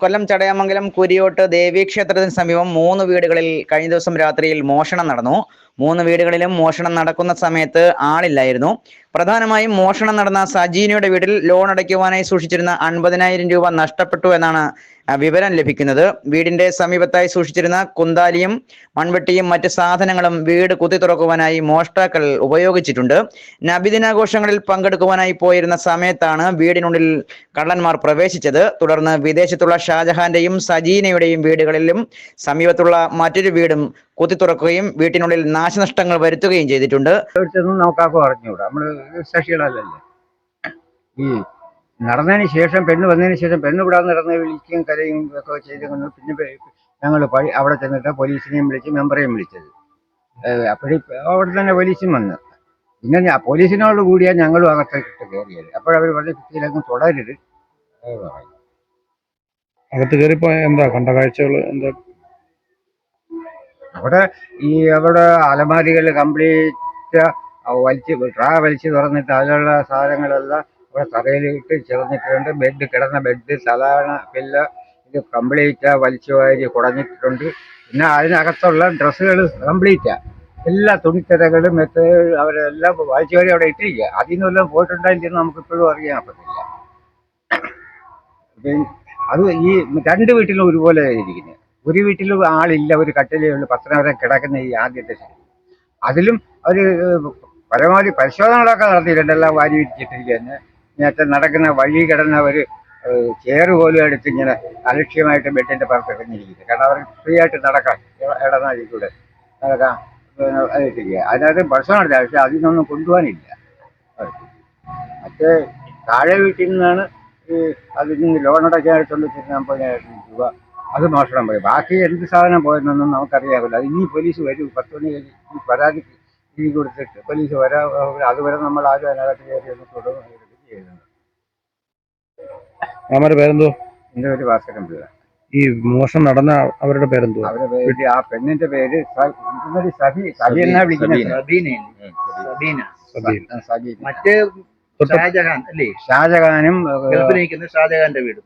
കൊല്ലം ചടയമംഗലം കുരിയോട്ട് ദേവീക്ഷേത്രത്തിന് സമീപം 3 വീടുകളിൽ കഴിഞ്ഞ ദിവസം രാത്രിയിൽ മോഷണം നടന്നു. 3 വീടുകളിലും മോഷണം നടക്കുന്ന സമയത്ത് ആളില്ലായിരുന്നു. പ്രധാനമായും മോഷണം നടന്ന സജീനയുടെ വീട്ടിൽ ലോൺ അടയ്ക്കുവാനായി സൂക്ഷിച്ചിരുന്ന 50,000 രൂപ നഷ്ടപ്പെട്ടു എന്നാണ് വിവരം ലഭിക്കുന്നത്. വീടിന്റെ സമീപത്തായി സൂക്ഷിച്ചിരുന്ന കുന്താലിയും മൺവെട്ടിയും മറ്റ് സാധനങ്ങളും വീട് കുത്തി തുറക്കുവാനായി മോഷ്ടാക്കൾ ഉപയോഗിച്ചിട്ടുണ്ട്. നബിദിനാഘോഷങ്ങളിൽ പങ്കെടുക്കുവാനായി പോയിരുന്ന സമയത്താണ് വീടിനുള്ളിൽ കള്ളന്മാർ പ്രവേശിച്ചത്. തുടർന്ന് വിദേശത്തുള്ള ഷാജഹാന്റെയും സജീനയുടെയും വീടുകളിലും സമീപത്തുള്ള മറ്റൊരു വീടും കുത്തി തുറക്കുകയും വീട്ടിനുള്ളിൽ നാശനഷ്ടങ്ങൾ വരുത്തുകയും ചെയ്തിട്ടുണ്ട്. നമുക്കാർക്കും അറിഞ്ഞൂടാ, നമ്മള് സാക്ഷികളല്ലല്ലേ. ഈ നടന്നതിന് ശേഷം പെണ്ണ് വന്നതിന് ശേഷം പെണ്ണ് വിടാൻ നടന്ന് വിളിക്കുകയും കരയും ഒക്കെ ചെയ്ത് പിന്നെ ഞങ്ങൾ അവിടെ ചെന്നിട്ട് പോലീസിനെയും വിളിച്ച് മെമ്പറേയും വിളിച്ചത്. അപ്പോഴും അവിടെ തന്നെ പോലീസും വന്ന് പിന്നെ പോലീസിനോട് കൂടിയാണ് ഞങ്ങളും അകത്തേക്ക് കയറിയത്. അപ്പോഴവർ വളരെ ഭിത്തിയിലങ്ങ് തുടരരുത്. അകത്ത് കയറിപ്പോ എന്താ കണ്ട കാഴ്ചകൾ? എന്താ അവിടെ അലമാരികൾ കംപ്ലീറ്റ് വലിച്ച് തുറന്നിട്ട് അതിലുള്ള സാധനങ്ങളെല്ലാം അവിടെ തറയിലിട്ട് ചെറിഞ്ഞിട്ടുണ്ട്. കിടന്ന ബെഡ്, തലാണ, പില്ല ഇത് കംപ്ലീറ്റ് വലിച്ചു വാരി കുടഞ്ഞിട്ടുണ്ട്. പിന്നെ അതിനകത്തുള്ള ഡ്രസ്സുകൾ കംപ്ലീറ്റാ, എല്ലാ തുണിത്തരകളും അവരെല്ലാം വായിച്ചു വാരി അവിടെ ഇട്ടിരിക്കുക. അതിൽ നിന്നെല്ലാം പോയിട്ടുണ്ടായില്ലെന്ന് നമുക്കിപ്പോഴും അറിയാൻ പറ്റില്ല. അത് ഈ 2 വീട്ടിലും ഒരുപോലെ ഇരിക്കുന്നത്. ഒരു വീട്ടിലും ആളില്ല, ഒരു കട്ടിലേ ഉള്ളൂ, 10 വരെ കിടക്കുന്ന ഈ ആദ്യത്തെ ശരി. അതിലും അവർ പരമാവധി പരിശോധനകളൊക്കെ നടത്തിയിട്ടുണ്ട്. എല്ലാം വാരി വിരിച്ചിട്ടിരിക്കുക. നേരത്തെ നടക്കുന്ന വഴി കിടന്ന ഒരു ചെയറ് പോലും എടുത്ത് ഇങ്ങനെ അലക്ഷ്യമായിട്ട് ബെഡിന്റെ പുറത്തിറങ്ങിയിരിക്കുന്നത്. കാരണം അവർ ഫ്രീ ആയിട്ട് നടക്കാം, ഇടനാഴിക്കൂടെ നടക്കാം അതിട്ടിരിക്കുക. അതിനകത്ത് ഭക്ഷണം നടത്തിയ, പക്ഷെ അതിനൊന്നും കൊണ്ടുപോകാനില്ല. മറ്റേ താഴെ വീട്ടിൽ നിന്നാണ് അതിൽ നിന്ന് ലോൺ അടയ്ക്കാനായിട്ടുള്ള 50,000 രൂപ അത് മോഷണം പോയി. ബാക്കി എന്ത് സാധനം പോയെന്നൊന്നും നമുക്കറിയാമില്ല. അത് ഇനി പോലീസ് വരും. 10 മണി കഴിഞ്ഞ് ഈ പരാതി കൊടുത്തിട്ട് പോലീസ് വരാം. അതുവരെ നമ്മൾ ആരും അതിനകത്ത് കയറി ഒന്ന് തുടങ്ങുന്നത് ചെയ്യുന്നുണ്ട്. അവരുടെ പേരെന്തോ? എൻ്റെ പേര് ഭാസ്കരൻ പിള്ള. ഈ മോഷണം നടന്ന അവരുടെ പേരെന്തോ? അവരുടെ പേര്, ആ പെണ്ണിന്റെ പേര് സബി എന്നാ വിളിക്കുന്നത്. ഷാജഹാനും ഷാജഹാന്റെ വീടും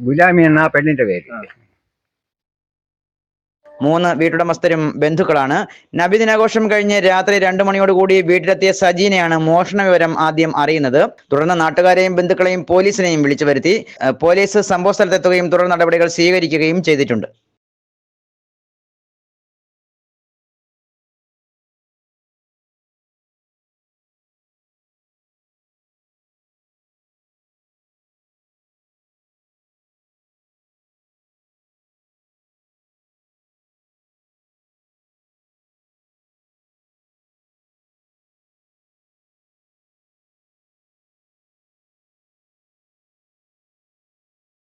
ഗുലാമി എന്ന പെണ്ണിന്റെ പേര്. 3 വീട്ടുടമസ്ഥരും ബന്ധുക്കളാണ്. നബിദിനാഘോഷം കഴിഞ്ഞ് രാത്രി 2 മണിയോടുകൂടി വീട്ടിലെത്തിയ സജീനയാണ് മോഷണ വിവരം ആദ്യം അറിയുന്നത്. തുടർന്ന് നാട്ടുകാരെയും ബന്ധുക്കളെയും പോലീസിനെയും വിളിച്ചു വരുത്തി. പോലീസ് സംഭവ സ്ഥലത്തെത്തുകയും തുടർ നടപടികൾ സ്വീകരിക്കുകയും ചെയ്തിട്ടുണ്ട്.